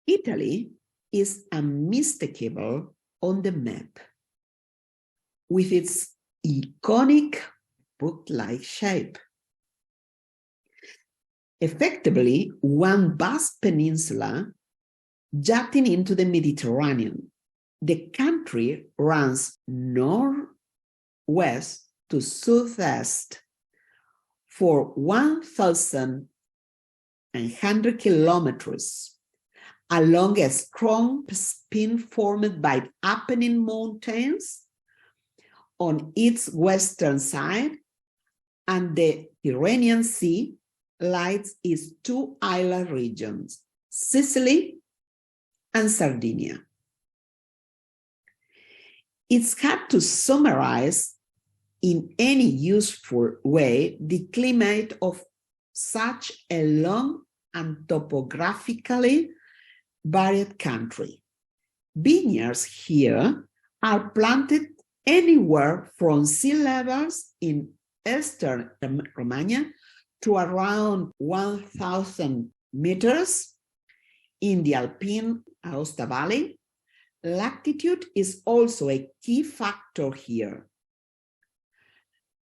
Italy is unmistakable on the map, with its iconic book-like shape. Effectively, one vast peninsula jutting into the Mediterranean. The country runs northwest to southeast for 1,100 kilometers along a strong spin formed by Apennine Mountains on its western side, and the Tyrrhenian Sea lies its two island regions, Sicily and Sardinia. It's hard to summarize in any useful way the climate of such a long and topographically varied country. Vineyards here are planted anywhere from sea levels in eastern Romagna to around 1,000 meters in the Alpine Aosta Valley. Latitude is also a key factor here.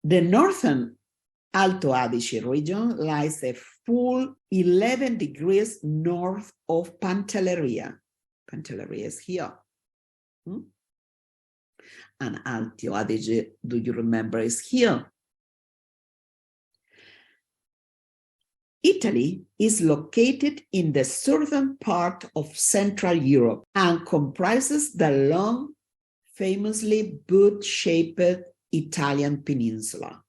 The northern Alto Adige region lies a full 11 degrees north of Pantelleria. Pantelleria is here. And Alto Adige, do you remember, is here. Italy is located in the southern part of Central Europe and comprises the long, famously boot-shaped Italian peninsula.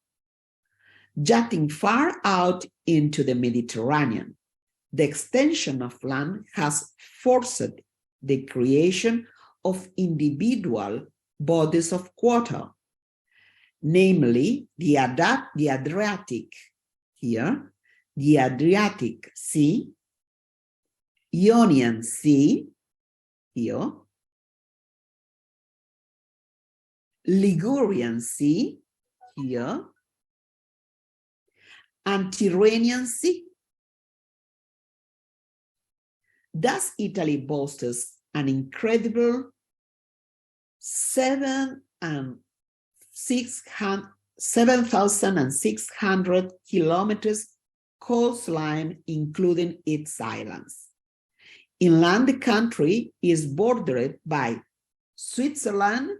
Jutting far out into the Mediterranean, the extension of land has forced the creation of individual bodies of water, namely the Adriatic here, the Adriatic Sea, Ionian Sea here, Ligurian Sea here, and Tyrrhenian Sea. Thus, Italy boasts an incredible 7,600 kilometers coastline, including its islands. Inland, the country is bordered by Switzerland,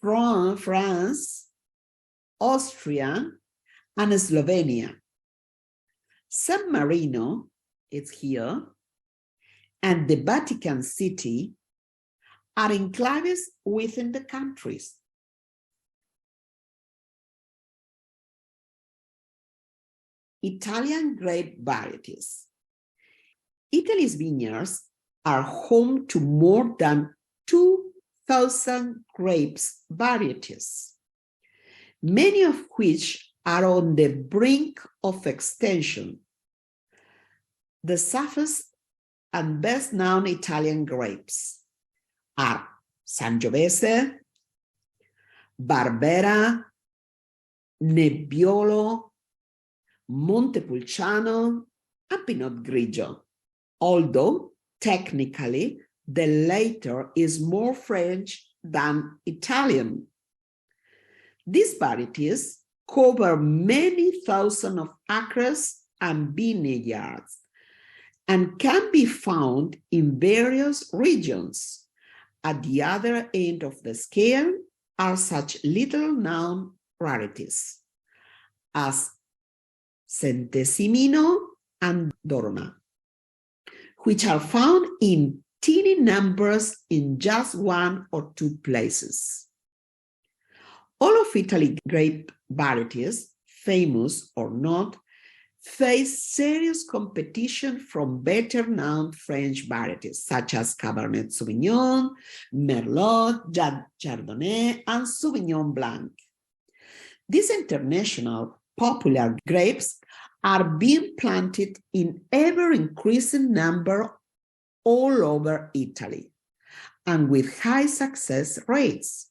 France, Austria, and Slovenia. San Marino, it's here, and the Vatican City are enclaves within the countries. Italian grape varieties. Italy's vineyards are home to more than 2,000 grapes varieties, many of which are on the brink of extinction. The safest and best known Italian grapes are Sangiovese, Barbera, Nebbiolo, Montepulciano, and Pinot Grigio, although technically the latter is more French than Italian. These varieties cover many thousands of acres and vineyards and can be found in various regions. At the other end of the scale are such little-known rarities as Centesimino and Dorna, which are found in teeny numbers in just one or two places. All of Italy's grape varieties, famous or not, face serious competition from better-known French varieties such as Cabernet Sauvignon, Merlot, Chardonnay, and Sauvignon Blanc. These international popular grapes are being planted in ever-increasing number all over Italy, and with high success rates.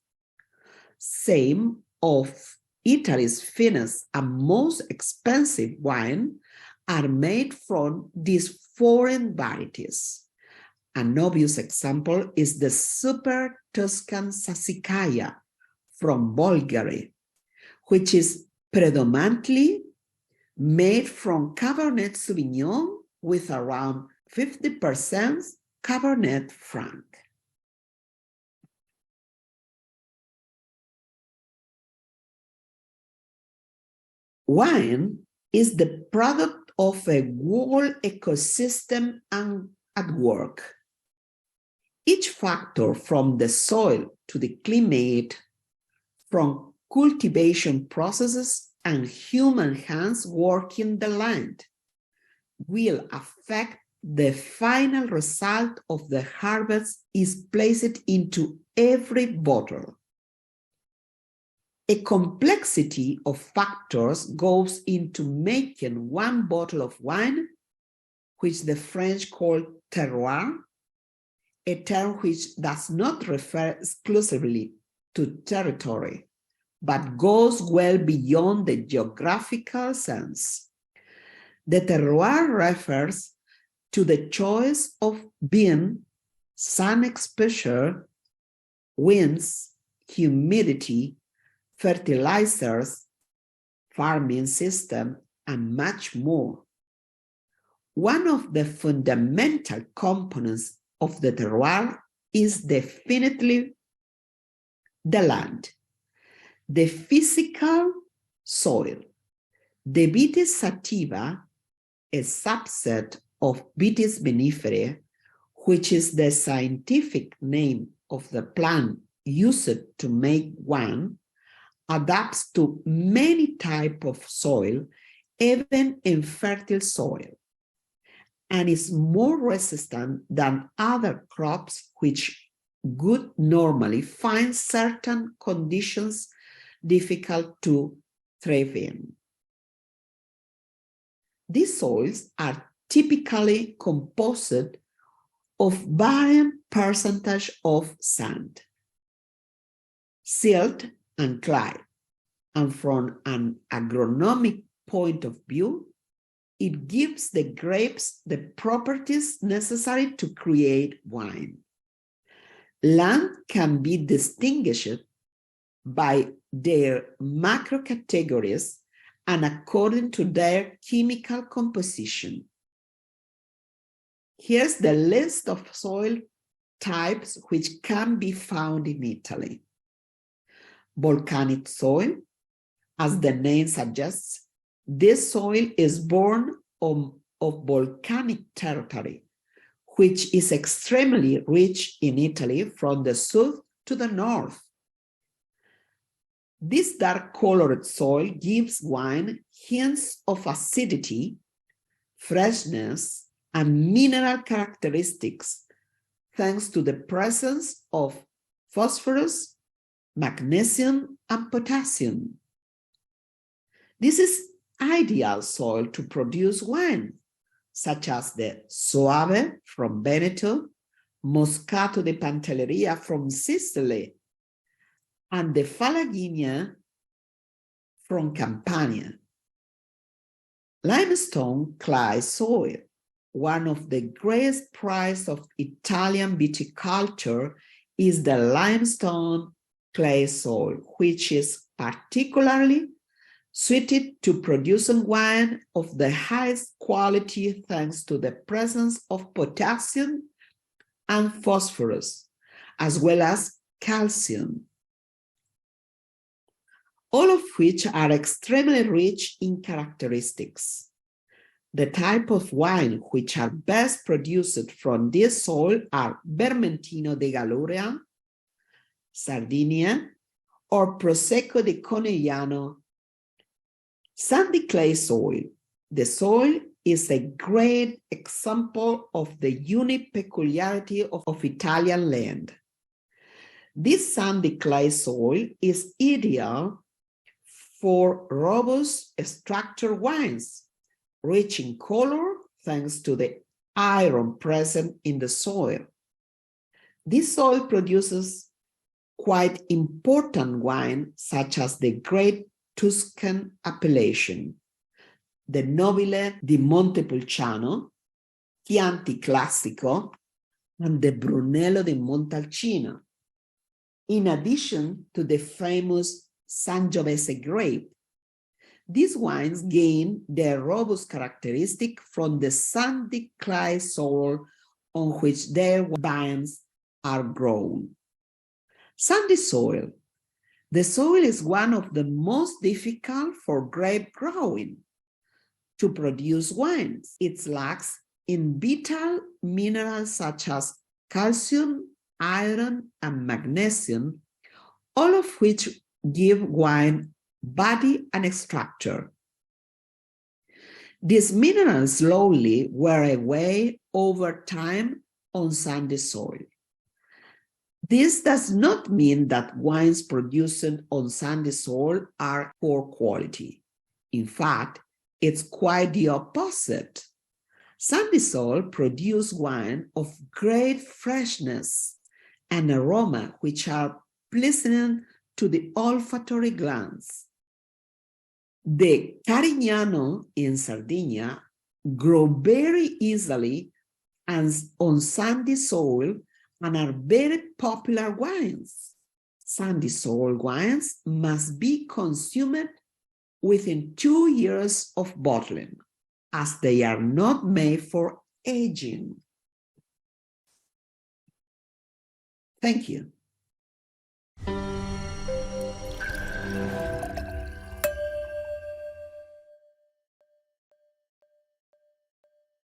Same of Italy's finest and most expensive wine are made from these foreign varieties. An obvious example is the Super Tuscan Sassicaia from Bulgaria, which is predominantly made from Cabernet Sauvignon with around 50% Cabernet Franc. Wine is the product of a whole ecosystem and at work. Each factor, from the soil to the climate, from cultivation processes and human hands working the land, will affect the final result of the harvest is placed into every bottle. A complexity of factors goes into making one bottle of wine, which the French call terroir, a term which does not refer exclusively to territory, but goes well beyond the geographical sense. The terroir refers to the choice of being, sun exposure, winds, humidity, fertilizers, farming system, and much more. One of the fundamental components of the terroir is definitely the land, the physical soil. The Vitis sativa, a subset of Vitis vinifera, which is the scientific name of the plant used to make wine, adapts to many types of soil, even infertile soil, and is more resistant than other crops which would normally find certain conditions difficult to thrive in. These soils are typically composed of varying percentage of sand, silt, and clay, and from an agronomic point of view, it gives the grapes the properties necessary to create wine. Land can be distinguished by their macro categories and according to their chemical composition. Here's the list of soil types which can be found in Italy. Volcanic soil, as the name suggests, this soil is born of volcanic territory, which is extremely rich in Italy from the south to the north. This dark-colored soil gives wine hints of acidity, freshness, and mineral characteristics, thanks to the presence of phosphorus, magnesium, and potassium. This is ideal soil to produce wine, such as the Soave from Veneto, Moscato di Pantelleria from Sicily, and the Falaghina from Campania. Limestone clay soil, one of the greatest prizes of Italian viticulture, is the limestone clay soil, which is particularly suited to producing wine of the highest quality thanks to the presence of potassium and phosphorus, as well as calcium, all of which are extremely rich in characteristics. The type of wine which are best produced from this soil are Vermentino di Gallura, Sardinia, or Prosecco di Conegliano. Sandy clay soil. The soil is a great example of the unique peculiarity of Italian land. This sandy clay soil is ideal for robust structured wines, rich in color thanks to the iron present in the soil. This soil produces quite important wine, such as the Great Tuscan appellation, the Nobile di Montepulciano, Chianti Classico, and the Brunello di Montalcino, in addition to the famous Sangiovese grape. These wines gain their robust characteristic from the sandy clay soil on which their vines are grown. Sandy soil. The soil is one of the most difficult for grape growing. To produce wines, it lacks in vital minerals such as calcium, iron, and magnesium, all of which give wine body and structure. These minerals slowly wear away over time on sandy soil. This does not mean that wines produced on sandy soil are poor quality. In fact, it's quite the opposite. Sandy soil produce wine of great freshness and aroma, which are pleasing to the olfactory glands. The Carignano in Sardinia grow very easily and on sandy soil and are very popular wines. Sandy soil wines must be consumed within 2 years of bottling, as they are not made for aging. Thank you.